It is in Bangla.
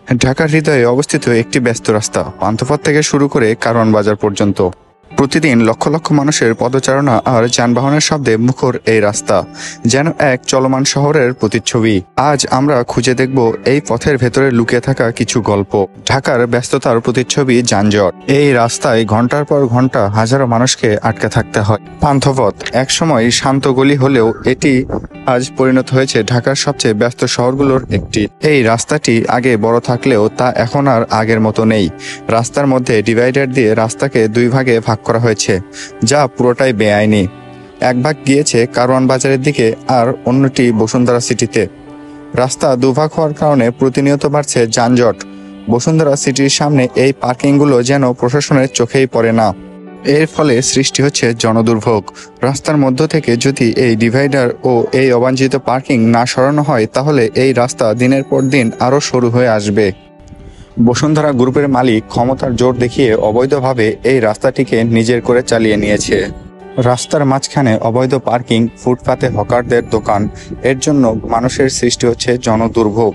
ঢাকার হৃদয়ে অবস্থিত একটি ব্যস্ত রাস্তা, পান্থপথ থেকে শুরু করে কারওয়ান বাজার পর্যন্ত। প্রতিদিন লক্ষ লক্ষ মানুষের পদচারণা আর যানবাহনের শব্দে মুখর এই রাস্তা যেন এক চলমান শহরের প্রতিচ্ছবি। আজ আমরা খুঁজে দেখব এই পথের ভেতরে লুকিয়ে থাকা কিছু গল্প। ঢাকার ব্যস্ততার প্রতিচ্ছবি যানজট। এই রাস্তায় ঘন্টার পর ঘন্টা হাজারো মানুষকে আটকে থাকতে হয়। পান্থপথ একসময় শান্ত গলি হলেও এটি আজ পরিণত হয়েছে ঢাকার সবচেয়ে ব্যস্ত শহরগুলোর একটি। এই রাস্তাটি আগে বড় থাকলেও তা এখন আর আগের মতো নেই। রাস্তার মধ্যে ডিভাইডার দিয়ে রাস্তাকে দুই ভাগে ভাগ করা হয়েছে, যা পুরোটাই বেআইনি। এক ভাগ গিয়েছে কারওয়ান বাজারের দিকে আর অন্যটি বসুন্ধরা সিটিতে। রাস্তা দুভাগ হওয়ার কারণে প্রতিনিয়ত বাড়ছে যানজট। বসুন্ধরা সিটির সামনে এই পার্কিংগুলো যেন প্রশাসনের চোখেই পড়ে না। এর ফলে সৃষ্টি হচ্ছে জনদুর্ভোগ। রাস্তার মধ্য থেকে যদি এই ডিভাইডার ও এই অবাঞ্ছিত পার্কিং না সরানো হয়, তাহলে এই রাস্তা দিনের পর দিন আরও সরু হয়ে আসবে। বসুন্ধরা গ্রুপের মালিক ক্ষমতার জোর দেখিয়ে অবৈধভাবে এই রাস্তাটিকে নিজের করে চালিয়ে নিয়েছে। রাস্তার মাঝখানে অবৈধ পার্কিং, ফুটপাতে হকারদের দোকান, এর জন্য মানুষের সৃষ্টি হচ্ছে জনদুর্ভোগ।